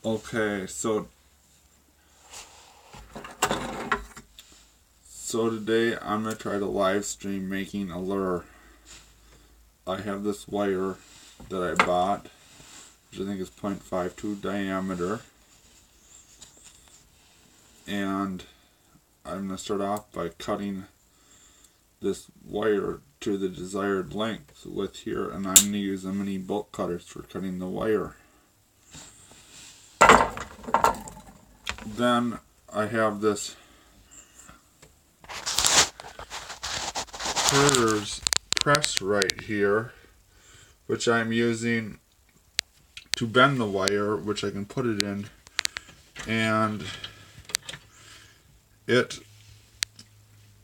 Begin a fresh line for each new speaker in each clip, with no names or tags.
Okay, so today I'm gonna try to live stream making a lure. I have this wire that I bought, which I think is 0.52 diameter, and I'm gonna start off by cutting this wire to the desired length with here, and I'm gonna use the mini bolt cutters for cutting the wire. Then I have this herder's press right here, which I'm using to bend the wire, which I can put it in, and it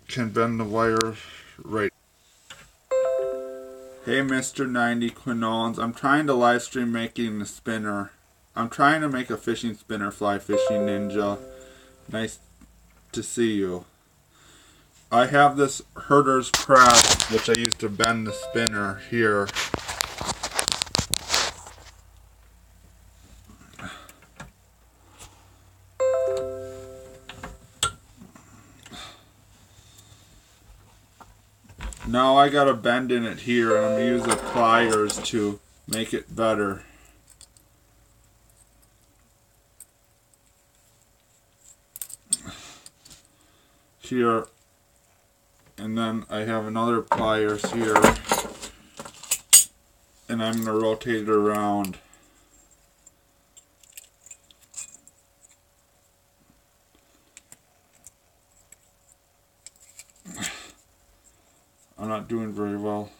can bend the wire right. Hey Mr. 90 Quinolans, I'm trying to live stream making a spinner. I'm trying to make a fishing spinner, Fly Fishing Ninja. Nice to see you. I have this herder's press, which I use to bend the spinner here. Now I got a bend in it here, and I'm going to use the pliers to make it better. Here, and then I have another pliers here, and I'm going to rotate it around. I'm not doing very well.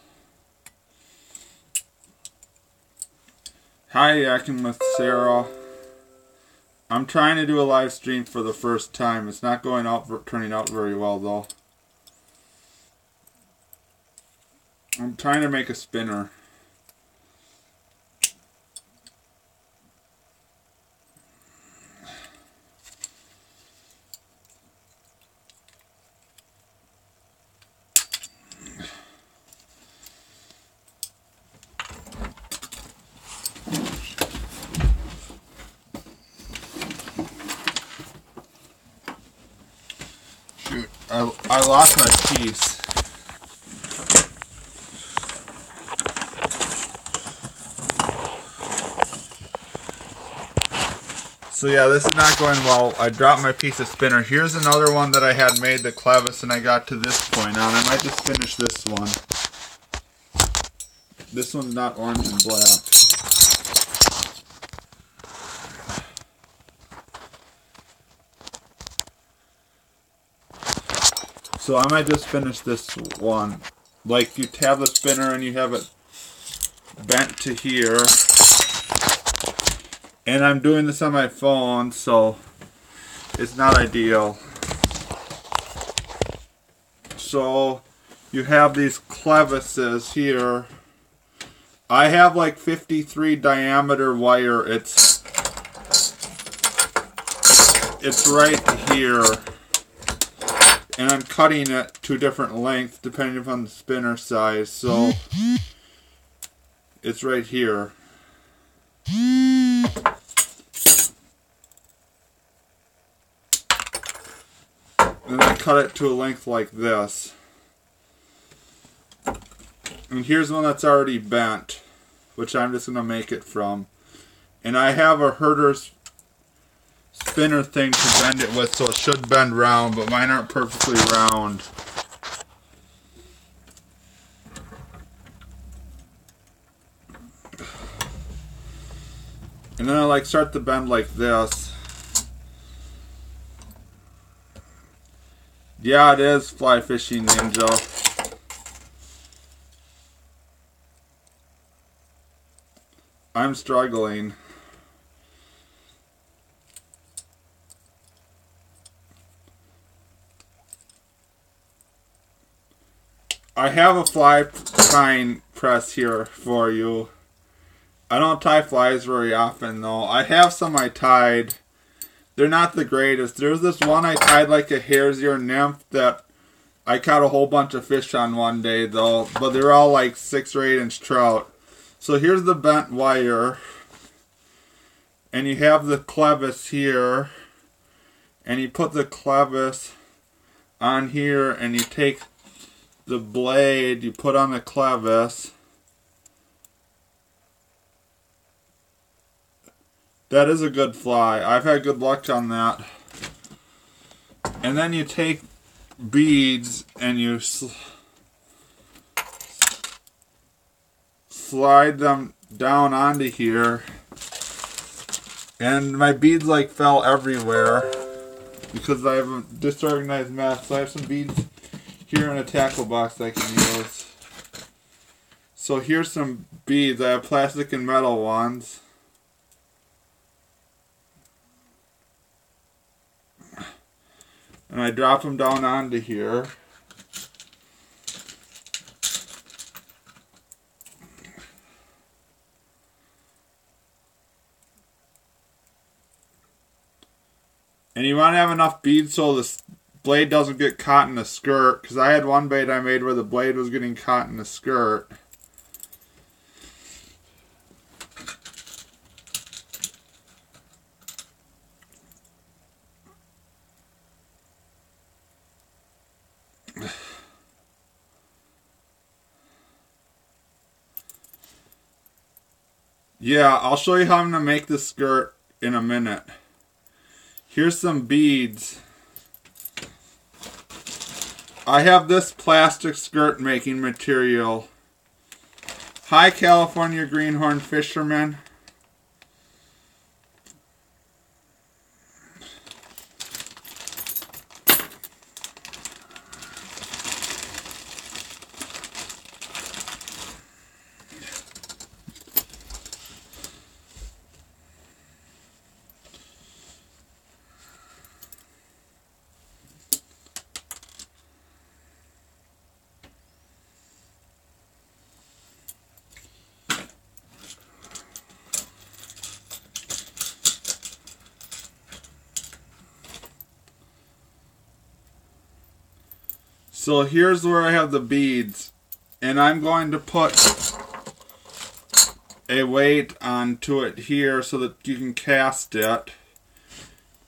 Hi, Yakin with Sarah. I'm trying to do a live stream for the first time. It's not turning out very well though. I'm trying to make a spinner. Shoot, I lost my piece. So yeah, this is not going well. I dropped my piece of spinner. Here's another one that I had made, the clevis, and I got to this point on. I might just finish this one. This one's not orange and black. So I might just finish this one. Like, you have the spinner and you have it bent to here. And I'm doing this on my phone, so it's not ideal. So you have these clevises here. I have like 53 diameter wire. It's right here. And I'm cutting it to different lengths depending upon the spinner size. So it's right here. And I cut it to a length like this. And here's one that's already bent, which I'm just going to make it from. And I have a herder's spinner thing to bend it with, so it should bend round, but mine aren't perfectly round. And then I start the bend like this. Yeah, it is Fly Fishing Ninja. I'm struggling. I have a fly tying press here for you. I don't tie flies very often though. I have some I tied. They're not the greatest. There's this one I tied like a hare's ear nymph that I caught a whole bunch of fish on one day though. But they're all like 6 or 8 inch trout. So here's the bent wire. and you have the clevis here, and you put the clevis on here, and you take the blade, you put on the clevis. That is a good fly. I've had good luck on that. And then you take beads and you slide them down onto here. And my beads like fell everywhere because I have a disorganized mess. So I have some beads here in a tackle box I can use. So here's some beads. I have plastic and metal ones. And I drop them down onto here. And you want to have enough beads so the blade doesn't get caught in the skirt. Because I had one bait I made where the blade was getting caught in the skirt. Yeah, I'll show you how I'm going to make the skirt in a minute. Here's some beads. I have this plastic skirt making material. Hi, California greenhorn fisherman. So here's where I have the beads, and I'm going to put a weight onto it here so that you can cast it,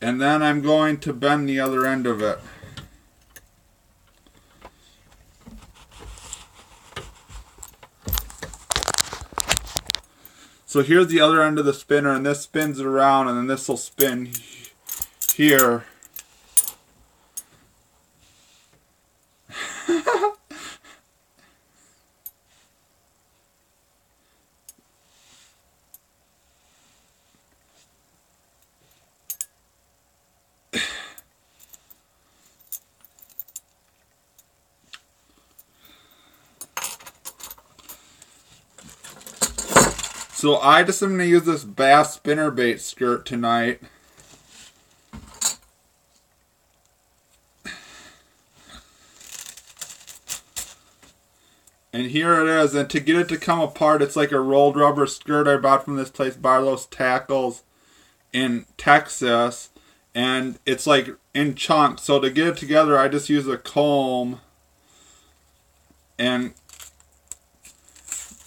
and then I'm going to bend the other end of it. So here's the other end of the spinner, and this spins around, and then this will spin here. So I just am going to use this bass spinnerbait skirt tonight. And here it is. And to get it to come apart, it's like a rolled rubber skirt I bought from this place, Barlow's Tackles, in Texas. And it's like in chunks. So to get it together, I just use a comb and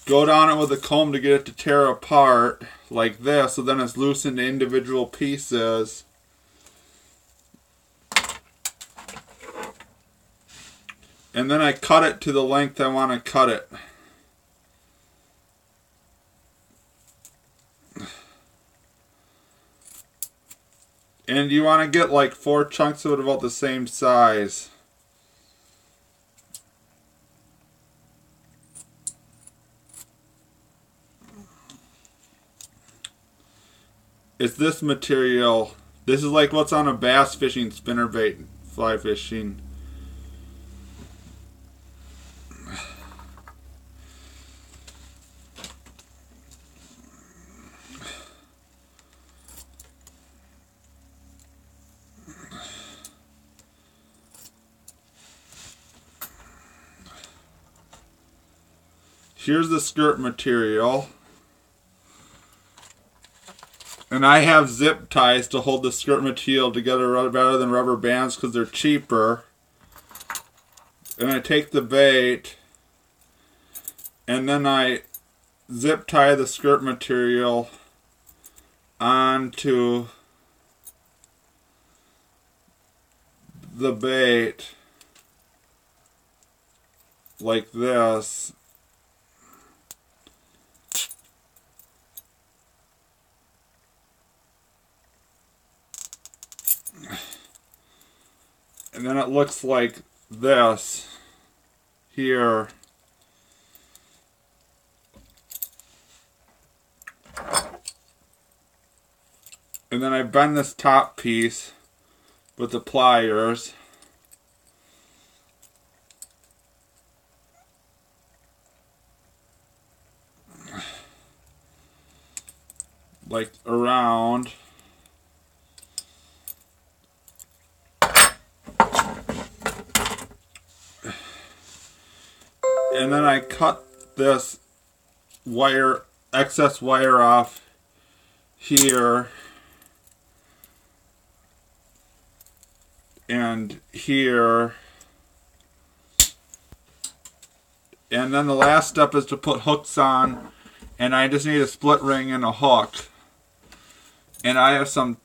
go down it with a comb to get it to tear apart like this, so then it's loose into individual pieces. And then I cut it to the length I want to cut it. And you want to get like 4 chunks of it about the same size. It's this material. This is like what's on a bass fishing spinnerbait, fly fishing. Here's the skirt material. And I have zip ties to hold the skirt material together better than rubber bands because they're cheaper. And I take the bait and then I zip tie the skirt material onto the bait like this. And then it looks like this here. And then I bend this top piece with the pliers. Like around. And then I cut this wire, excess wire off here and here. And then the last step is to put hooks on, and I just need a split ring and a hook. And I have some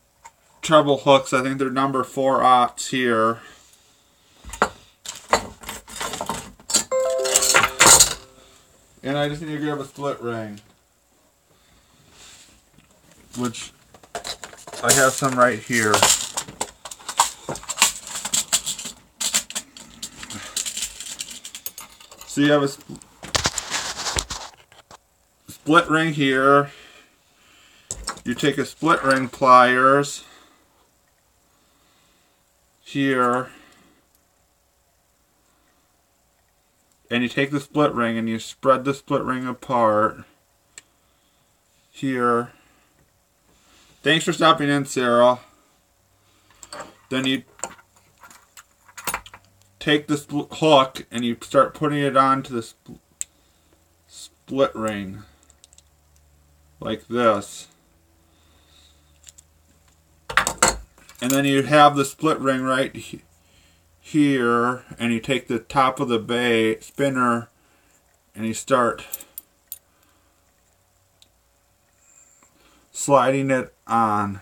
treble hooks. I think they're number 4/0 here. And I just need to grab a split ring, which I have some right here. So you have a split ring here. You take a split ring pliers here. And you take the split ring and you spread the split ring apart here. Thanks for stopping in, Sarah. Then you take the hook and you start putting it onto the split ring like this. And then you have the split ring right here, and you take the top of the bait spinner and you start sliding it on.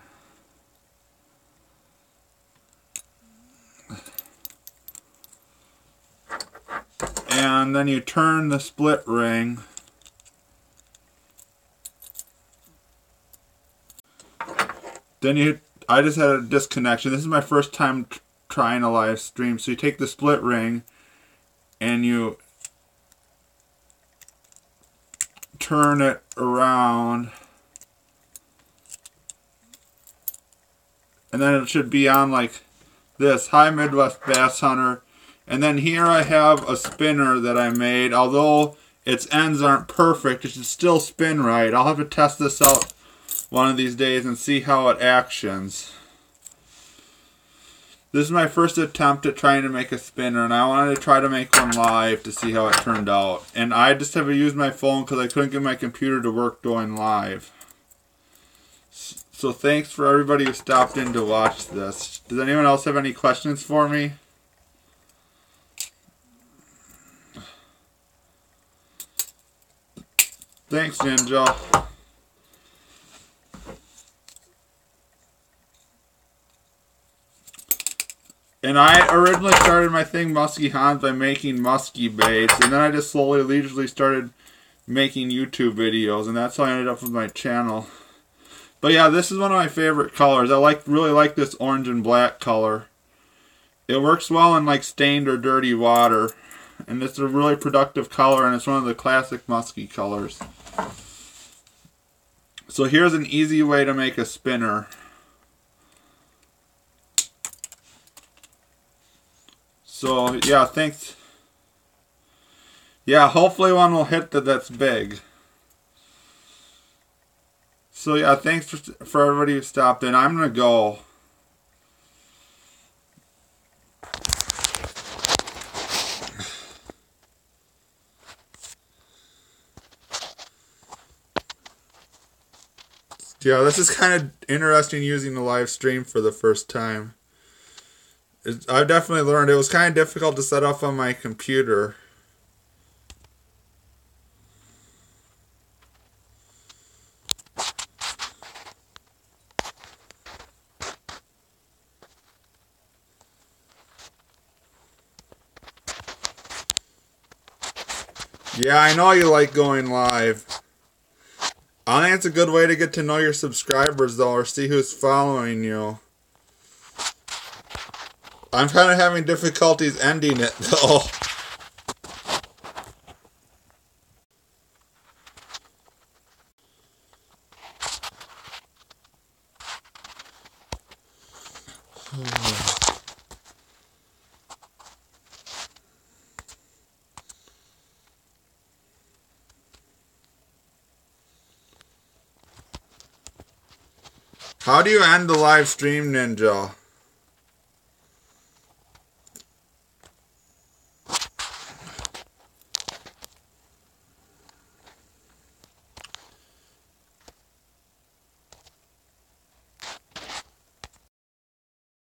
And then you turn the split ring. Then I just had a disconnection. This is my first time trying a live stream. So you take the split ring and you turn it around, and then it should be on like this. Hi Midwest Bass Hunter. And then here I have a spinner that I made. Although its ends aren't perfect, it should still spin right. I'll have to test this out one of these days and see how it actions. This is my first attempt at trying to make a spinner, and I wanted to try to make one live to see how it turned out. And I just have to use my phone because I couldn't get my computer to work going live. So thanks for everybody who stopped in to watch this. Does anyone else have any questions for me? Thanks, Ninja. And I originally started my thing, Musky Hans, by making musky baits. And then I just slowly, leisurely started making YouTube videos. And that's how I ended up with my channel. But yeah, this is one of my favorite colors. I really like this orange and black color. It works well in like stained or dirty water. And it's a really productive color, and it's one of the classic musky colors. So here's an easy way to make a spinner. So yeah, thanks. Yeah, hopefully one will hit that's big. So yeah, thanks for everybody who stopped in. I'm gonna go. Yeah, this is kind of interesting using the live stream for the first time. I've definitely learned. It was kind of difficult to set up on my computer. Yeah, I know you like going live. I think it's a good way to get to know your subscribers, though, or see who's following you. I'm kind of having difficulties ending it, though. How do you end the live stream, Ninja?